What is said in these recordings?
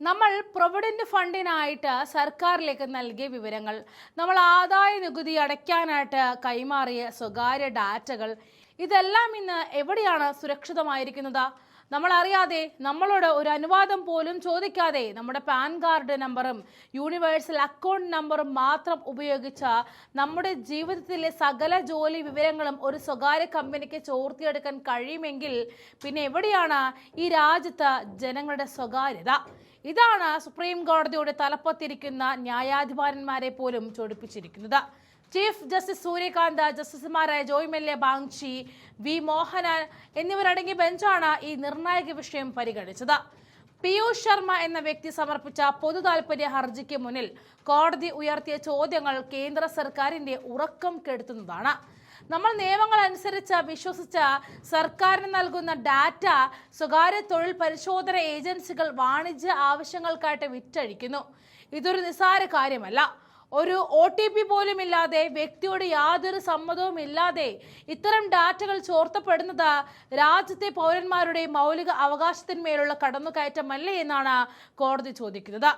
നമ്മൾ പ്രൊവിഡന്റ് ഫണ്ടിനായിട്ട് സർക്കാരിലേക്ക് നൽകിയ വിവരങ്ങൾ, നമ്മൾ ആദായ നികുതി അടയ്ക്കാനായിട്ട് കൈമാറിയ സ്വകാര്യ ഡാറ്റകൾ, ഇതെല്ലാം ഇന്ന് എവിടെയാണ് സുരക്ഷിതമായിരിക്കുന്നത്? നമ്മൾ അറിയാതെ, നമ്മളോട് ഒരു അനുവാദം പോലും ചോദിക്കാതെ നമ്മുടെ പാൻ കാർഡ് നമ്പറും യൂണിവേഴ്സൽ അക്കൗണ്ട് നമ്പറും മാത്രം ഉപയോഗിച്ച നമ്മുടെ ജീവിതത്തിലെ സകല ജോലി വിവരങ്ങളും ഒരു സ്വകാര്യ കമ്പനിക്ക് ചോർത്തിയെടുക്കാൻ കഴിയുമെങ്കിൽ പിന്നെ എവിടെയാണ് ഈ രാജ്യത്ത് ജനങ്ങളുടെ സ്വകാര്യത? ഇതാണ് സുപ്രീം കോടതിയുടെ തലപ്പത്തിരിക്കുന്ന ന്യായാധിപന്മാരെ പോലും ചൊടിപ്പിച്ചിരിക്കുന്നത്. ചീഫ് ജസ്റ്റിസ് സൂര്യകാന്ത്, ജസ്റ്റിസുമാരായ ജോയ്മെല്ലെ ബാങ്ചി, വി മോഹനൻ എന്നിവരടങ്ങിയ ബെഞ്ചാണ് ഈ നിർണായക വിഷയം പരിഗണിച്ചത്. പീയൂഷ് ശർമ്മ എന്ന വ്യക്തി സമർപ്പിച്ച പൊതു താൽപര്യ ഹർജിക്ക് മുന്നിൽ കോടതി ഉയർത്തിയ ചോദ്യങ്ങൾ കേന്ദ്ര സർക്കാരിന്റെ ഉറക്കം കെടുത്തുന്നതാണ്. നമ്മൾ നിയമങ്ങൾ അനുസരിച്ച് വിശ്വസിച്ച സർക്കാരിന് നൽകുന്ന ഡാറ്റ സ്വകാര്യ തൊഴിൽ പരിശോധന ഏജൻസികൾ വാണിജ്യ ആവശ്യങ്ങൾക്കായിട്ട് വിറ്റഴിക്കുന്നു. ഇതൊരു നിസ്സാര കാര്യമല്ല. ഒരു OTP പോലും ഇല്ലാതെ, വ്യക്തിയുടെ യാതൊരു സമ്മതവും ഇല്ലാതെ ഇത്തരം ഡാറ്റകൾ ചോർത്തപ്പെടുന്നത് രാജ്യത്തെ പൗരന്മാരുടെ മൗലിക അവകാശത്തിന്മേലുള്ള കടന്നുകയറ്റമല്ലേ എന്നാണ് കോടതി ചോദിക്കുന്നത്.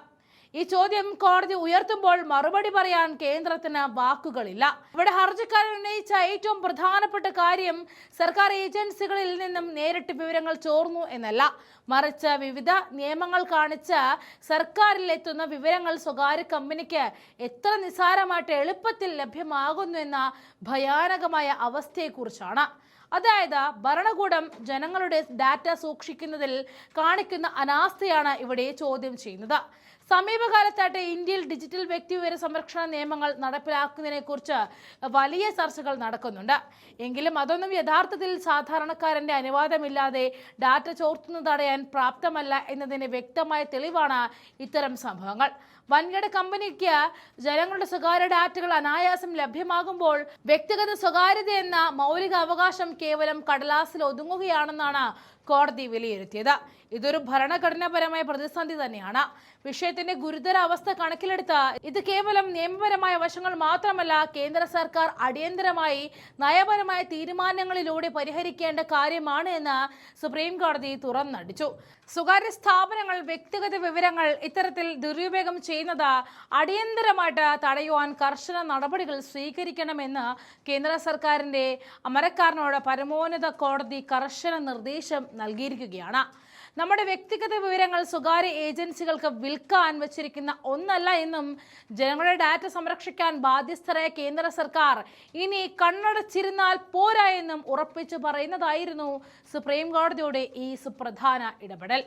ഈ ചോദ്യം കോടതി ഉയർത്തുമ്പോൾ മറുപടി പറയാൻ കേന്ദ്രത്തിന് വാക്കുകളില്ല. ഇവിടെ ഹർജിക്കാരൻ ഉന്നയിച്ച ഏറ്റവും പ്രധാനപ്പെട്ട കാര്യം സർക്കാർ ഏജൻസികളിൽ നിന്നും നേരിട്ട് വിവരങ്ങൾ ചോർന്നു എന്നല്ല, മറിച്ച് വിവിധ നിയമങ്ങൾ കാണിച്ച് സർക്കാരിൽ എത്തുന്ന വിവരങ്ങൾ സ്വകാര്യ കമ്പനിക്ക് എത്ര നിസ്സാരമായിട്ട് എളുപ്പത്തിൽ ലഭ്യമാകുന്നു എന്ന ഭയാനകമായ അവസ്ഥയെക്കുറിച്ചാണ്. അതായത് ഭരണകൂടം ജനങ്ങളുടെ ഡാറ്റ സൂക്ഷിക്കുന്നതിൽ കാണിക്കുന്ന അനാസ്ഥയാണ് ഇവിടെ ചോദ്യം ചെയ്യുന്നത്. സമീപകാലത്തായിട്ട് ഇന്ത്യയിൽ ഡിജിറ്റൽ വ്യക്തിവിവര സംരക്ഷണ നിയമങ്ങൾ നടപ്പിലാക്കുന്നതിനെ കുറിച്ച് വലിയ ചർച്ചകൾ നടക്കുന്നുണ്ട്. എങ്കിലും അതൊന്നും യഥാർത്ഥത്തിൽ സാധാരണക്കാരന്റെ അനുവാദമില്ലാതെ ഡാറ്റ ചോർത്തുന്നത് തടയാൻ പ്രാപ്തമല്ല എന്നതിന് വ്യക്തമായ തെളിവാണ് ഇത്തരം സംഭവങ്ങൾ. വൻകിട കമ്പനിക്ക് ജനങ്ങളുടെ സ്വകാര്യ ഡാറ്റകൾ അനായാസം ലഭ്യമാകുമ്പോൾ വ്യക്തിഗത സ്വകാര്യത എന്ന മൗലിക അവകാശം കേവലം കടലാസിൽ ഒതുങ്ങുകയാണെന്നാണ് കോടതി വിലയിരുത്തിയത്. ഇതൊരു ഭരണഘടനാപരമായ പ്രതിസന്ധി തന്നെയാണ്. വിഷയത്തിന്റെ ഗുരുതര അവസ്ഥ കണക്കിലെടുത്ത് ഇത് കേവലം നിയമപരമായ വശങ്ങൾ മാത്രമല്ല, കേന്ദ്ര സർക്കാർ അടിയന്തരമായി നയപരമായ തീരുമാനങ്ങളിലൂടെ പരിഹരിക്കേണ്ട കാര്യമാണ് എന്ന് സുപ്രീം കോടതി തുറന്നടിച്ചു. സ്വകാര്യ സ്ഥാപനങ്ങൾ വ്യക്തിഗത വിവരങ്ങൾ ഇത്തരത്തിൽ ദുരുപയോഗം ചെയ്യുന്നത് അടിയന്തരമായിട്ട് തടയുവാൻ കർശന നടപടികൾ സ്വീകരിക്കണമെന്ന് കേന്ദ്ര സർക്കാരിന്റെ അമരക്കാരനോട് പരമോന്നത കോടതി കർശന നിർദ്ദേശം നൽകിയിരിക്കുകയാണ്. നമ്മുടെ വ്യക്തിഗത വിവരങ്ങൾ സ്വകാര്യ ഏജൻസികൾക്ക് വിൽക്കാൻ വച്ചിരിക്കുന്ന ഒന്നല്ല എന്നും, ജനങ്ങളുടെ ഡാറ്റ സംരക്ഷിക്കാൻ ബാധ്യസ്ഥരായ കേന്ദ്ര സർക്കാർ ഇനി കണ്ണടച്ചിരുന്നാൽ പോരാ എന്നും ഉറപ്പിച്ചു പറയുന്നതായിരുന്നു സുപ്രീം കോടതിയുടെ ഈ സുപ്രധാന ഇടപെടൽ.